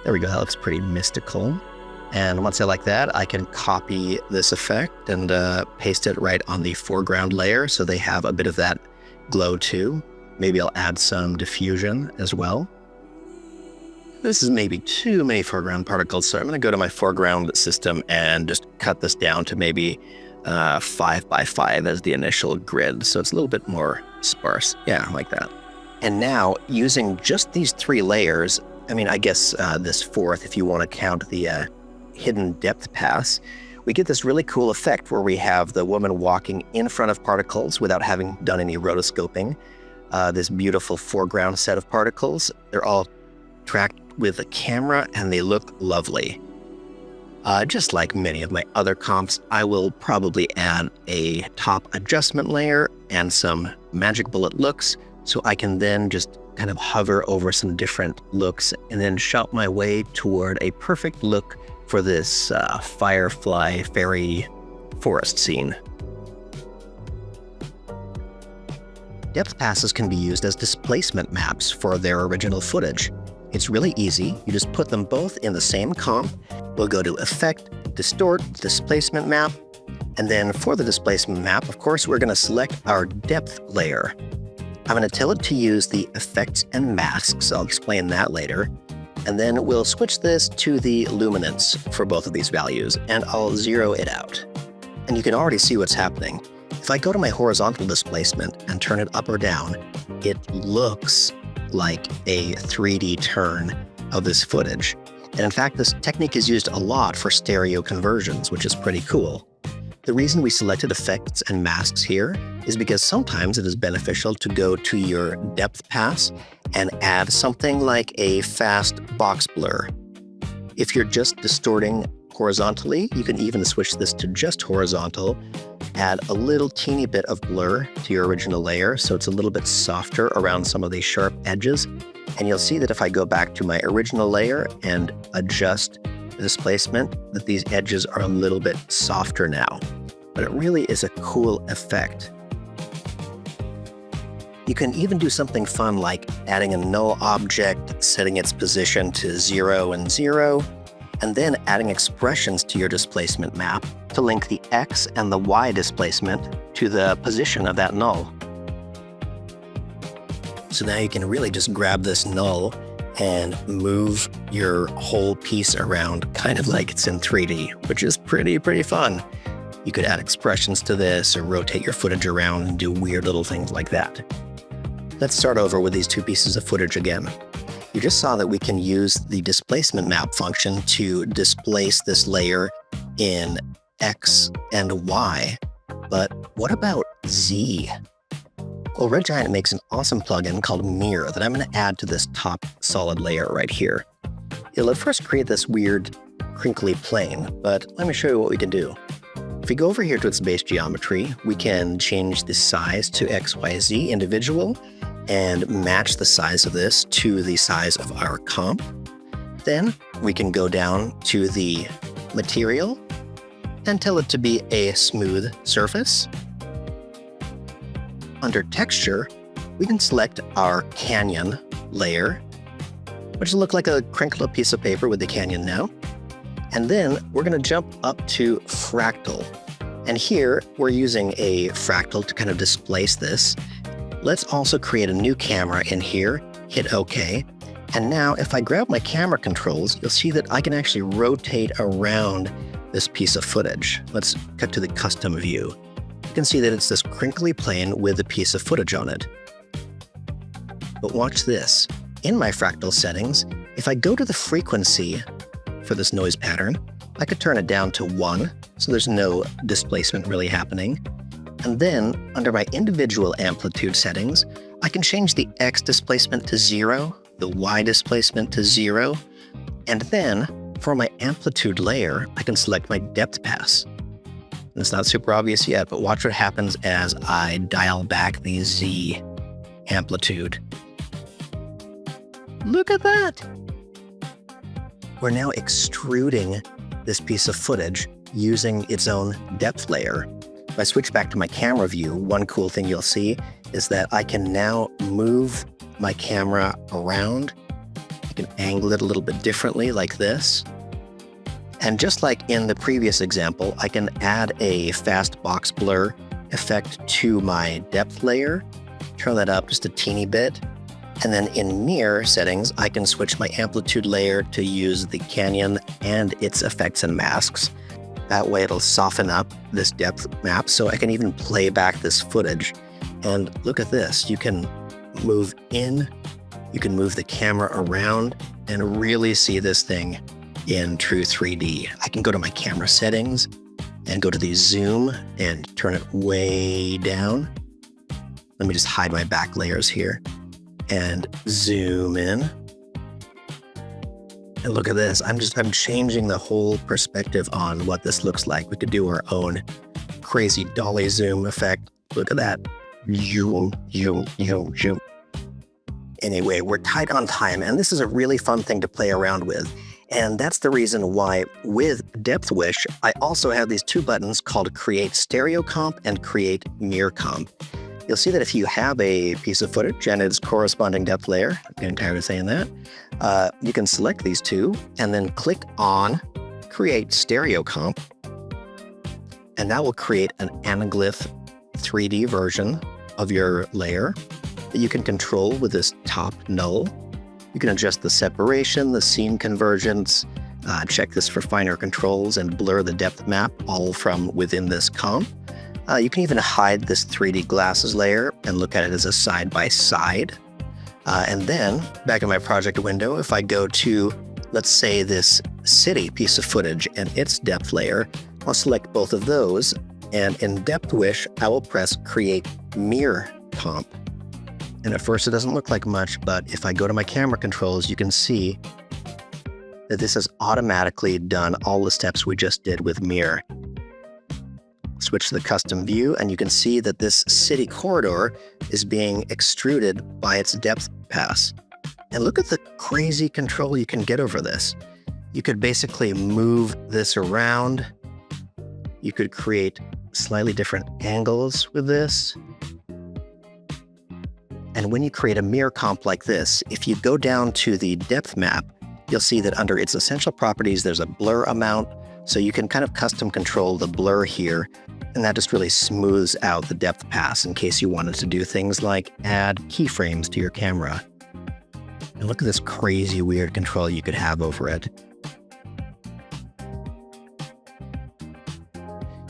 There we go, that looks pretty mystical. And once I like that, I can copy this effect and paste it right on the foreground layer so they have a bit of that glow too. Maybe I'll add some diffusion as well. This is maybe too many foreground particles, so I'm going to go to my foreground system and just cut this down to maybe 5 by 5 as the initial grid, so it's a little bit more sparse. Yeah, like that. And now, using just these 3 layers, I mean, I guess this 4th, if you want to count the hidden depth pass, we get this really cool effect where we have the woman walking in front of particles without having done any rotoscoping. This beautiful foreground set of particles, they're all tracked with a camera and they look lovely. Just like many of my other comps, I will probably add a top adjustment layer and some magic bullet looks, so I can then just kind of hover over some different looks and then shout my way toward a perfect look for this firefly fairy forest scene. Depth passes can be used as displacement maps for their original footage. It's really easy. You just put them both in the same comp. We'll go to Effect, Distort, Displacement Map, and then for the displacement map, of course, we're going to select our depth layer. I'm going to tell it to use the effects and masks. I'll explain that later. And then we'll switch this to the luminance for both of these values, and I'll zero it out. And you can already see what's happening. If I go to my horizontal displacement and turn it up or down, it looks like a 3D turn of this footage. And in fact, this technique is used a lot for stereo conversions, which is pretty cool. The reason we selected effects and masks here is because sometimes it is beneficial to go to your depth pass and add something like a fast box blur. If you're just distorting horizontally, you can even switch this to just horizontal, add a little teeny bit of blur to your original layer so it's a little bit softer around some of these sharp edges. And you'll see that if I go back to my original layer and adjust the displacement, that these edges are a little bit softer now. But it really is a cool effect. You can even do something fun like adding a null object, setting its position to 0 and 0, and then adding expressions to your displacement map to link the X and the Y displacement to the position of that null. So now you can really just grab this null and move your whole piece around kind of like it's in 3D, which is pretty fun. You could add expressions to this or rotate your footage around and do weird little things like that. Let's start over with these two pieces of footage again. You just saw that we can use the displacement map function to displace this layer in X and Y. But what about Z? Well, Red Giant makes an awesome plugin called Mirror that I'm going to add to this top solid layer right here. It'll at first create this weird crinkly plane, but let me show you what we can do. If we go over here to its base geometry, we can change the size to XYZ individual and match the size of this to the size of our comp. Then we can go down to the material and tell it to be a smooth surface. Under texture, we can select our canyon layer, which will look like a crinkled up piece of paper with the canyon now. And then we're going to jump up to fractal. And here we're using a fractal to kind of displace this. Let's also create a new camera in here, hit OK. And now if I grab my camera controls, you'll see that I can actually rotate around this piece of footage. Let's cut to the custom view. You can see that it's this crinkly plane with a piece of footage on it. But watch this. In my fractal settings, if I go to the frequency for this noise pattern, I could turn it down to 1, so there's no displacement really happening. And then, under my individual amplitude settings, I can change the X displacement to 0, the Y displacement to 0, and then, for my amplitude layer, I can select my depth pass. And it's not super obvious yet, but watch what happens as I dial back the Z amplitude. Look at that! We're now extruding this piece of footage using its own depth layer. If I switch back to my camera view, one cool thing you'll see is that I can now move my camera around. I can angle it a little bit differently like this. And just like in the previous example, I can add a fast box blur effect to my depth layer, turn that up just a teeny bit. And then in mirror settings, I can switch my amplitude layer to use the canyon and its effects and masks. That way it'll soften up this depth map so I can even play back this footage. And look at this, you can move in, you can move the camera around and really see this thing in true 3D. I can go to my camera settings and go to the zoom and turn it way down. Let me just hide my back layers here and zoom in. And look at this. I'm changing the whole perspective on what this looks like. We could do our own crazy dolly zoom effect. Look at that. Zoom, zoom, zoom, zoom. Anyway, we're tight on time, and this is a really fun thing to play around with. And that's the reason why with Depth Wish, I also have these two buttons called Create Stereo Comp and Create Mirror Comp. You'll see that if you have a piece of footage and its corresponding depth layer, I'm getting tired of saying that, you can select these two and then click on Create Stereo Comp, and that will create an anaglyph 3D version of your layer that you can control with this top null. You can adjust the separation, the scene convergence, check this for finer controls, and blur the depth map all from within this comp. You can even hide this 3D glasses layer and look at it as a side-by-side. And then, back in my project window, if I go to, let's say, this city piece of footage and its depth layer, I'll select both of those, and in Depth Wish, I will press Create Mirror Comp. And at first it doesn't look like much, but if I go to my camera controls, you can see that this has automatically done all the steps we just did with Mirror. Switch to the custom view, and you can see that this city corridor is being extruded by its depth pass. And look at the crazy control you can get over this. You could basically move this around. You could create slightly different angles with this. And when you create a mirror comp like this, if you go down to the depth map, you'll see that under its essential properties, there's a blur amount. So you can kind of custom control the blur here, and that just really smooths out the depth pass in case you wanted to do things like add keyframes to your camera. And look at this crazy weird control you could have over it.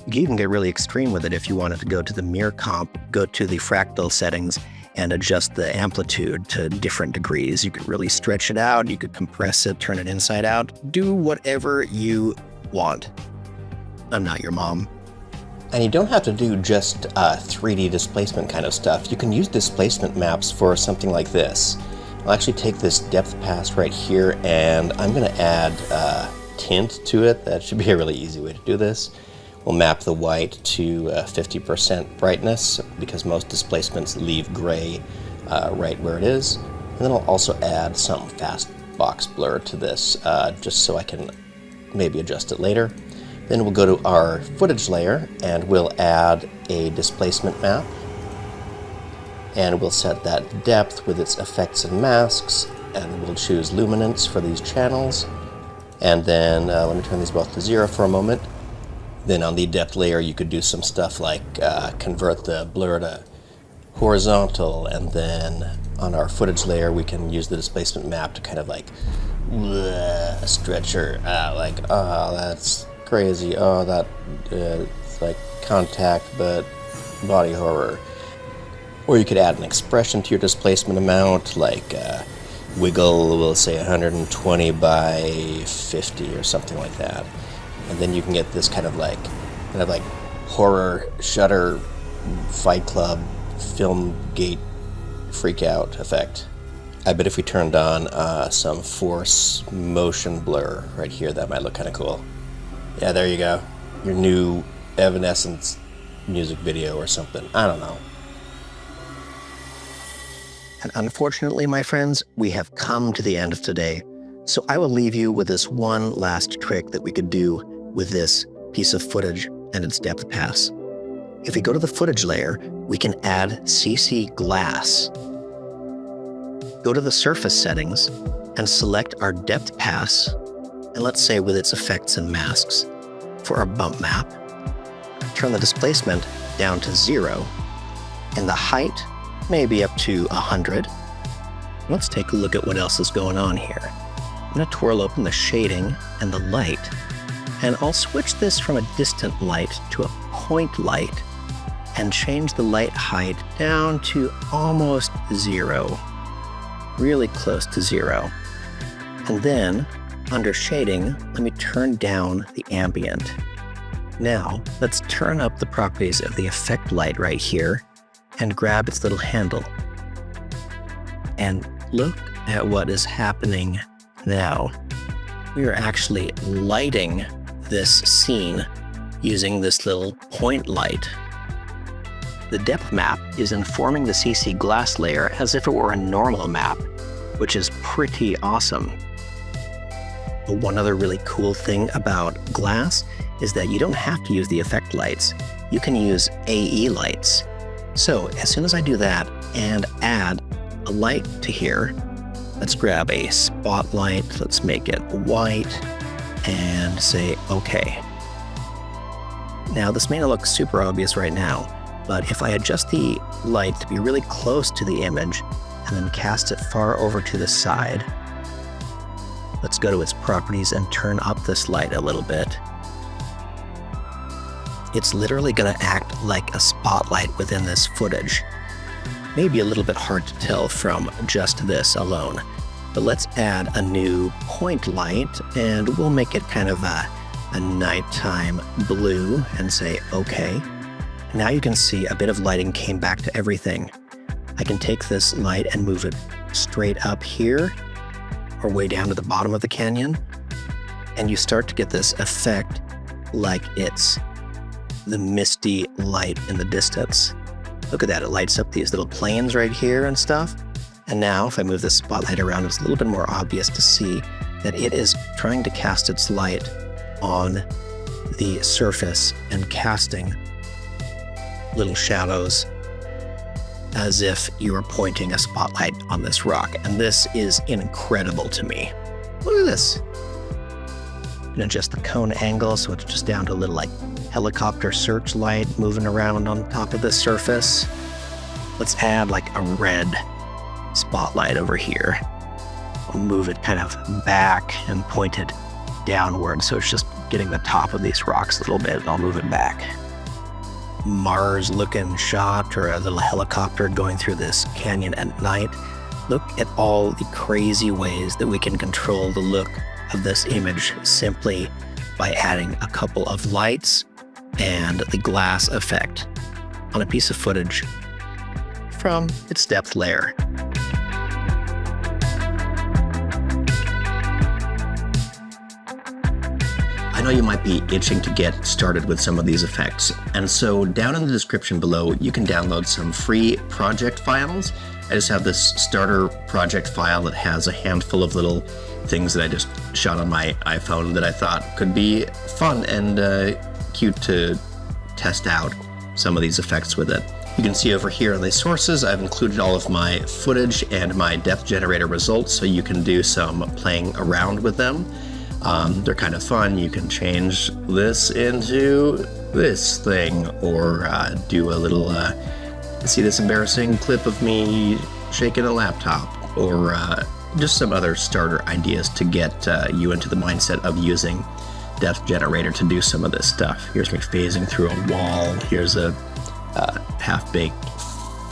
You can even get really extreme with it if you wanted to go to the mirror comp, go to the fractal settings, and adjust the amplitude to different degrees. You could really stretch it out, you could compress it, turn it inside out, do whatever you want. I'm not your mom. And you don't have to do just 3D displacement kind of stuff. You can use displacement maps for something like this. I'll actually take this depth pass right here, and I'm going to add tint to it. That should be a really easy way to do this. We'll map the white to 50% brightness, because most displacements leave gray right where it is. And then I'll also add some fast box blur to this, just so I can maybe adjust it later. Then we'll go to our footage layer and we'll add a displacement map. And we'll set that depth with its effects and masks, and we'll choose luminance for these channels. And then let me turn these both to 0 for a moment. Then on the depth layer, you could do some stuff like convert the blur to horizontal, and then on our footage layer, we can use the displacement map to kind of like stretch her out, like, oh, that's crazy, oh, that it's like contact but body horror. Or you could add an expression to your displacement amount, like wiggle, we'll say 120 by 50 or something like that. And then you can get this kind of like horror, Shutter, Fight Club, film gate freak out effect. I bet if we turned on some force motion blur right here, that might look kind of cool. Yeah, there you go. Your new Evanescence music video or something. I don't know. And unfortunately, my friends, we have come to the end of today. So I will leave you with this one last trick that we could do with this piece of footage and its depth pass. If we go to the footage layer, we can add CC Glass. Go to the surface settings and select our depth pass, and let's say with its effects and masks. For our bump map, turn the displacement down to 0, and the height maybe up to 100. Let's take a look at what else is going on here. I'm going to twirl open the shading and the light, and I'll switch this from a distant light to a point light and change the light height down to almost 0, really close to 0. And then, under shading, let me turn down the ambient. Now, let's turn up the properties of the effect light right here and grab its little handle. And look at what is happening now. we are actually lighting this scene using this little point light. The depth map is informing the CC glass layer as if it were a normal map, which is pretty awesome. But one other really cool thing about glass is that you don't have to use the effect lights. You can use AE lights. So as soon as I do that and add a light to here, let's grab a spotlight, let's make it white, and say OK. Now this may not look super obvious right now, but if I adjust the light to be really close to the image and then cast it far over to the side, let's go to its properties and turn up this light a little bit. It's literally going to act like a spotlight within this footage. Maybe a little bit hard to tell from just this alone. But let's add a new point light and we'll make it kind of a nighttime blue and say OK. Now you can see a bit of lighting came back to everything. I can take this light and move it straight up here or way down to the bottom of the canyon, and you start to get this effect like it's the misty light in the distance. Look at that, it lights up these little planes right here and stuff. And now if I move this spotlight around, it's a little bit more obvious to see that it is trying to cast its light on the surface and casting little shadows as if you were pointing a spotlight on this rock. And this is incredible to me. Look at this. You can adjust the cone angle so it's just down to a little like helicopter searchlight moving around on top of the surface. Let's add like a red spotlight over here. I'll move it kind of back and point it downward so it's just getting the top of these rocks a little bit, and I'll move it back. Mars looking shot or a little helicopter going through this canyon at night. Look at all the crazy ways that we can control the look of this image simply by adding a couple of lights and the glass effect on a piece of footage from its depth layer. I know you might be itching to get started with some of these effects, and so down in the description below you can download some free project files. I just have this starter project file that has a handful of little things that I just shot on my iPhone that I thought could be fun and cute to test out some of these effects with it. You can see over here in the sources I've included all of my footage and my depth generator results so you can do some playing around with them. They're kind of fun. You can change this into this thing or do a little, see this embarrassing clip of me shaking a laptop, or just some other starter ideas to get you into the mindset of using depth generator to do some of this stuff. Here's me phasing through a wall. Here's a half-baked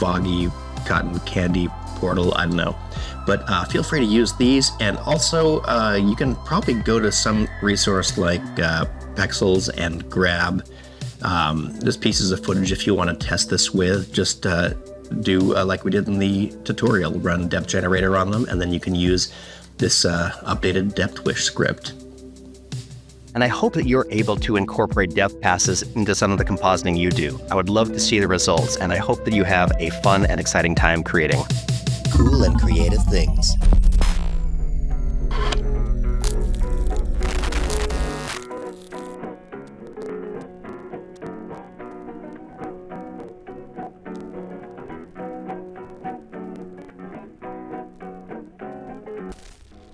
foggy cotton candy portal, I don't know. But feel free to use these, and also you can probably go to some resource like Pexels and grab just pieces of footage if you want to test this with. Just do like we did in the tutorial, run depth generator on them, and then you can use this updated depth wish script. And I hope that you're able to incorporate depth passes into some of the compositing you do. I would love to see the results, and I hope that you have a fun and exciting time creating. Cool and creative things.